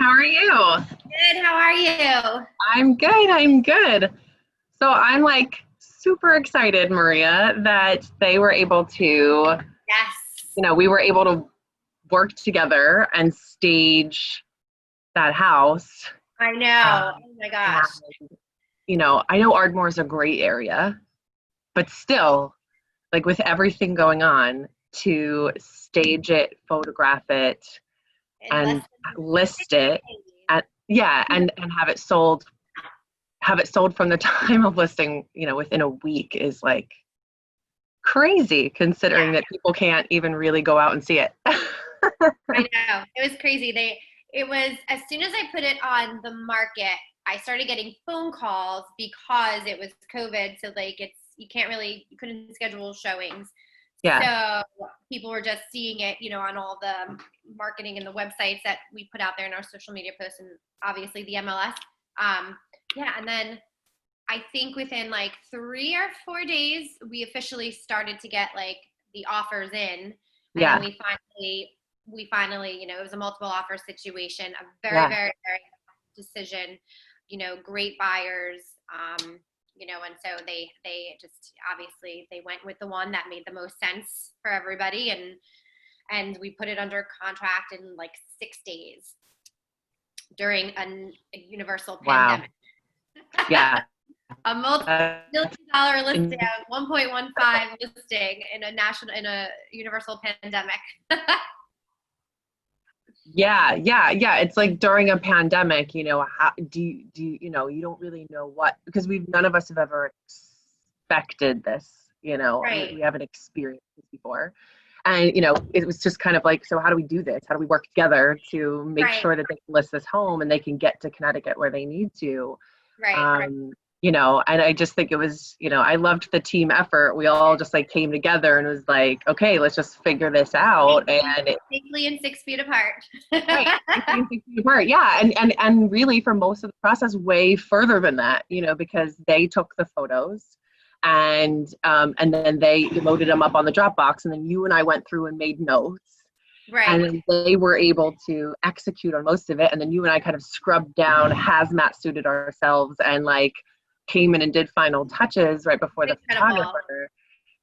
How are you? Good. How are you? I'm good. I'm good. So I'm like super excited, Maria, that they were able to, Yes. we were able to work together and stage that house. I know. Um, Oh my gosh. and, I know Ardmore is a great area, but still, like with everything going on, to stage it, photograph it, In less and than list 60 it, days. and yeah, and have it sold from the time of listing, within a week is like crazy considering Yeah, that people can't even really go out and see it. I know. It was crazy. It was as soon as I put it on the market, I started getting phone calls because it was COVID. So like you couldn't schedule showings. Yeah. So people were just seeing it, on all the marketing and the websites that we put out there in our social media posts and obviously the MLS. Yeah, and then I think within like 3 or 4 days, we officially started to get like the offers in, and then Yeah. we finally, it was a multiple offer situation, a very, Yeah. very, very decision, great buyers, and so they just obviously they went with the one that made the most sense for everybody, and we put it under contract in like 6 days during a universal Wow. pandemic. Yeah. A Uh, multi-million-dollar listing, and 1.15 listing in a universal pandemic. yeah. It's like during a pandemic, how you don't really know what, because none of us have ever expected this, we Right, haven't experienced this before. And, it was just kind of like, so how do we do this? How do we work together to make right, sure that they can list this home and they can get to Connecticut where they need to? right. Um, and I just think it was, I loved the team effort. We all just like came together and was like, okay, let's just figure this out. And Safely and 6 feet apart. right, 60 apart, yeah, and really for most of the process, way further than that, because they took the photos, and then they loaded them up on the Dropbox, and then you and I went through and made notes, and Right. then they were able to execute on most of it, and then you and I kind of scrubbed down, hazmat suited ourselves, and like came in and did final touches right before the Incredible. photographer.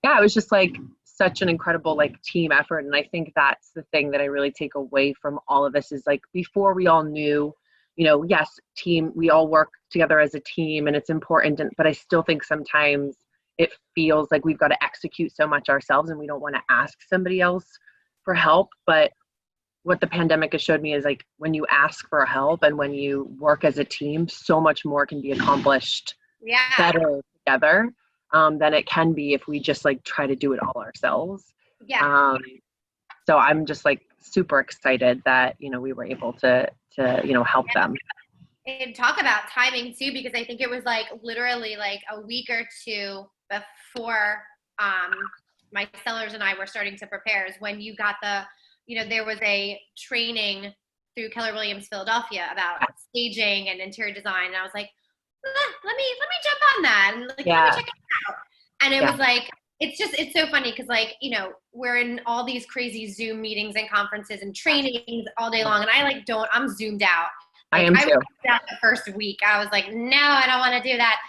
Yeah, it was just like such an incredible like team effort. And I think that's the thing that I really take away from all of this is like before we all knew, yes, team, we all work together as a team and it's important. But I still think sometimes it feels like we've got to execute so much ourselves and we don't want to ask somebody else for help. But what the pandemic has showed me is like when you ask for help and when you work as a team, so much more can be accomplished Yeah. better together than it can be if we just like try to do it all ourselves. Yeah. Um, so I'm just like super excited that we were able to help them. And talk about timing too, because I think it was like literally like a week or two before um, my sellers and I were starting to prepare is when you got there was a training through Keller Williams Philadelphia about staging and interior design. And I was like, let me jump on that and like let me Yeah, check it out. And it yeah, was like it's so funny because like we're in all these crazy Zoom meetings and conferences and trainings all day long, and I'm zoomed out. I Like am I was too. out the first week. I was like, no, I don't want to do that.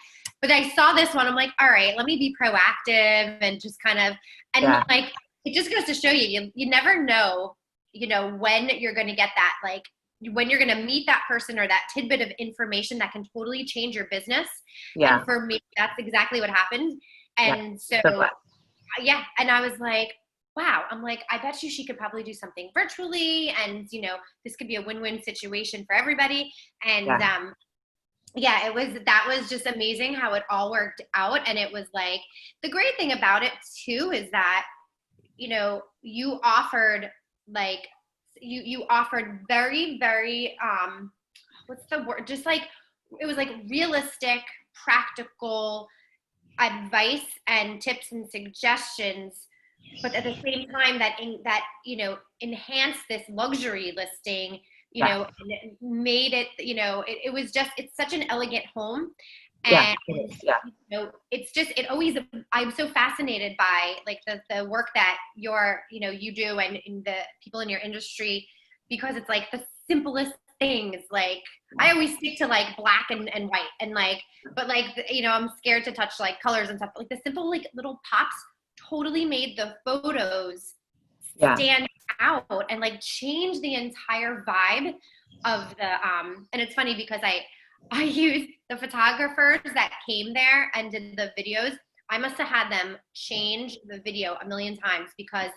But I saw this one. I'm like, all right, let me be proactive and just kind of and Yeah, like it just goes to show you never know, when you're going to get that like when you're going to meet that person or that tidbit of information that can totally change your business. yeah, And for me, that's exactly what happened. yeah. And so, So glad. yeah. And I was like, wow, I'm like, I bet you she could probably do something virtually. And, this could be a win-win situation for everybody. And, Yeah, yeah, that was just amazing how it all worked out. And it was like, the great thing about it too is that, you offered like, you offered very, very, what's the word? Just like, it was like realistic, practical advice and tips and suggestions, but at the same time that enhanced this luxury listing, yeah, and it made it, it was just it's such an elegant home. yeah, And it is. Yeah, it's just it always I'm so fascinated by like the work that you do and in the people in your industry, because it's like the simplest things. Like I always stick to like black and white and like, but like, you know, I'm scared to touch like colors and stuff. Like the simple like little pops totally made the photos stand out and like change the entire vibe of the and it's funny because I used the photographers that came there and did the videos. I must have had them change the video a million times because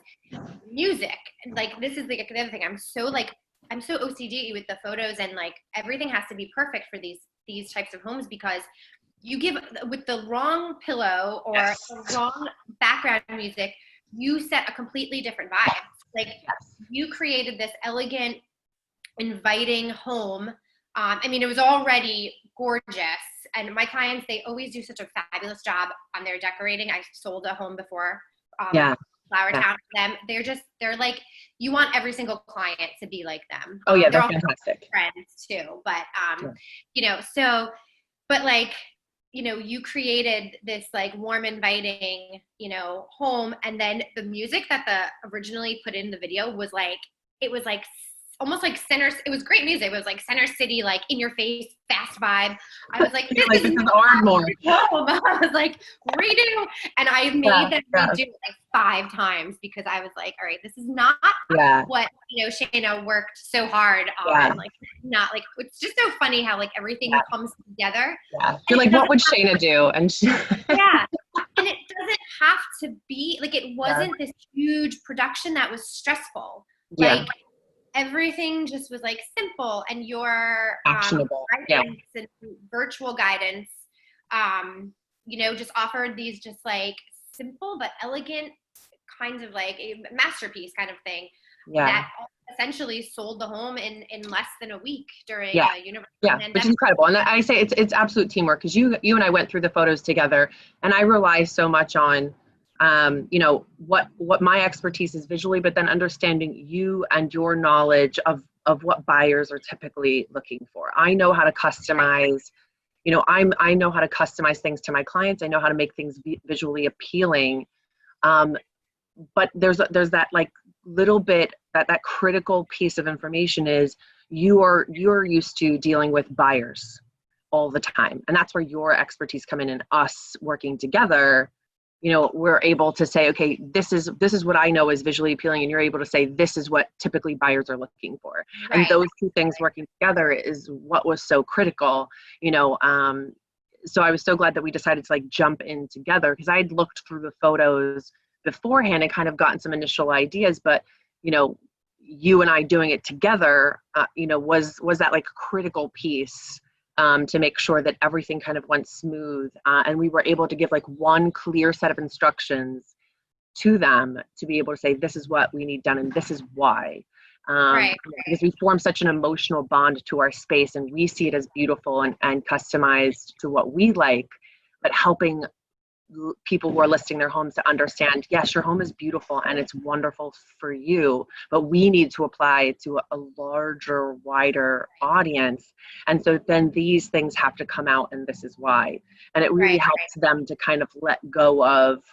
music, like this is like the other thing. I'm so OCD with the photos and like everything has to be perfect for these types of homes because you give with the wrong pillow or the wrong background music, you set a completely different vibe. Like you created this elegant, inviting home. I mean, it was already gorgeous. And my clients, they always do such a fabulous job on their decorating. I sold a home before, Flower Town for them. They're like, you want every single client to be like them. Oh yeah, they're they're fantastic. Friends too. But, you know, so, but like, you know, you created this like warm, inviting, you know, home. And then the music that the originally put in the video was like, it was like almost like it was great music. It was like Center City, like in your face, fast vibe. I was like, this is Ardmore. I was like, redo. And I made them redo it like 5 times because I was like, all right, this is not what, you know, Shana worked so hard on. Like, not like, it's just so funny how like everything comes together. Yeah. You're like, what would Shana do? And and it doesn't have to be like, it wasn't this huge production that was stressful. Like, everything just was like simple and your actionable guidance and virtual guidance, you know, just offered these just like simple but elegant kinds of like a masterpiece kind of thing that essentially sold the home in less than a week during a university pandemic. Which is incredible. And I say it's absolute teamwork because you and I went through the photos together and I rely so much on you know, what my expertise is visually, but then understanding you and your knowledge of what buyers are typically looking for. I know how to customize, you know, I know how to customize things to my clients. I know how to make things visually appealing. But there's that like little bit that critical piece of information is you're used to dealing with buyers all the time. And that's where your expertise come in and us working together. You know, we're able to say, okay, this is what I know is visually appealing, and you're able to say, this is what typically buyers are looking for. And those two things working together is what was so critical, you know. So I was so glad that we decided to like jump in together because I had looked through the photos beforehand and kind of gotten some initial ideas, but, you know, you and I doing it together, you know, was that like critical piece to make sure that everything kind of went smooth. And we were able to give like one clear set of instructions to them to be able to say, this is what we need done and this is why. Because we form such an emotional bond to our space and we see it as beautiful and customized to what we like, but helping people who are listing their homes to understand, yes, your home is beautiful and it's wonderful for you, but we need to apply it to a larger, wider audience. And so then these things have to come out and this is why. And it really helps them to kind of let go of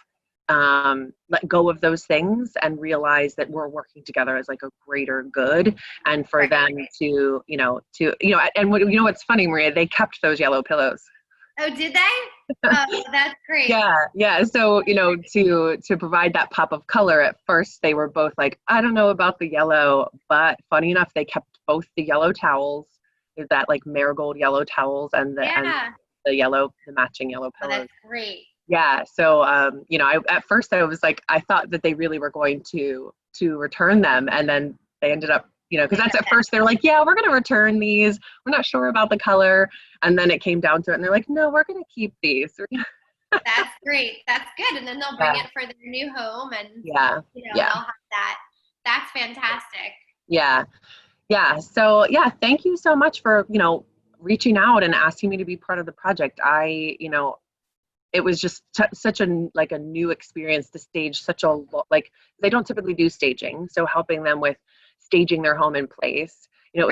those things and realize that we're working together as like a greater good. And for them to, and you know, what's funny, Maria, they kept those yellow pillows. Oh, did they? Oh, that's great. Yeah. So, you know, to provide that pop of color, at first they were both like, I don't know about the yellow, but funny enough, they kept both the yellow towels, that like marigold yellow towels and the matching yellow pillows. Oh, that's great. Yeah. So, you know, at first I was like, I thought that they really were going to return them. And then they ended up, you know, because that's at first they're like, yeah, we're going to return these. We're not sure about the color. And then it came down to it and they're like, no, we're going to keep these. That's great. That's good. And then they'll bring it for their new home and, you know, they'll have that. That's fantastic. Yeah. So, thank you so much for, you know, reaching out and asking me to be part of the project. You know, it was just such a new experience to stage they don't typically do staging. So helping them with staging their home in place, you know,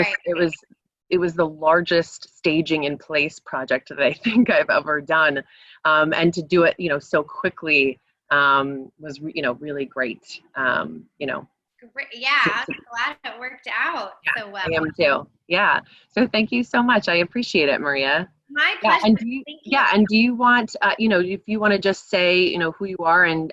it was the largest staging in place project that I think I've ever done. And to do it, you know, so quickly was, you know, really great. You know. Yeah, I'm glad it worked out so well. I am too. Yeah. So thank you so much. I appreciate it, Maria. My Yeah, pleasure. and Thank you. do you want, if you want to just say, who you are and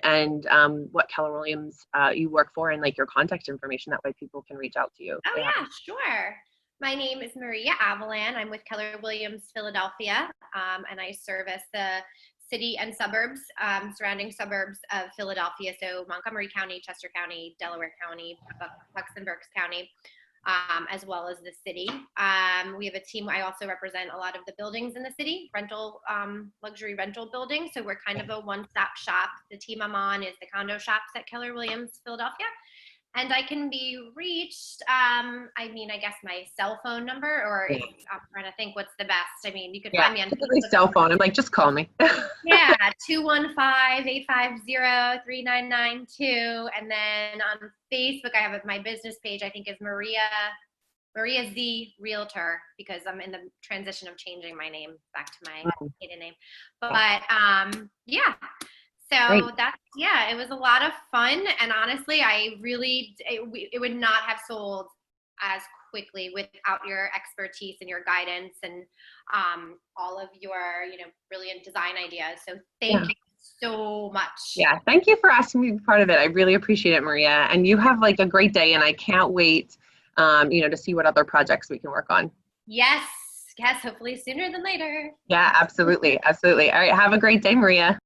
what Keller Williams you work for and like your contact information, that way people can reach out to you. Oh, Yeah. yeah, sure. My name is Maria Avellan. I'm with Keller Williams Philadelphia, and I service the city and suburbs, surrounding suburbs of Philadelphia. So Montgomery County, Chester County, Delaware County, Bucks and Berks County, as well as the city. We have a team. I also represent a lot of the buildings in the city, luxury rental buildings. So we're kind of a one-stop shop. The team I'm on is the condo shops at Keller Williams Philadelphia. And I can be reached, I guess my cell phone number, or Yeah. I'm trying to think what's the best. I mean, you could Yeah. find me on Typically Facebook. cell phone. I'm like, just call me. Yeah, 215-850-3992. And then on Facebook, I have my business page, I think is Maria Z Realtor, because I'm in the transition of changing my name back to my maiden name. But yeah. Great. So it was a lot of fun. And honestly, it would not have sold as quickly without your expertise and your guidance and all of your, brilliant design ideas. So thank you so much. Yeah. Thank you for asking me to be part of it. I really appreciate it, Maria. And you have like a great day, and I can't wait, to see what other projects we can work on. Yes. Hopefully sooner than later. Yeah, absolutely. Absolutely. All right. Have a great day, Maria.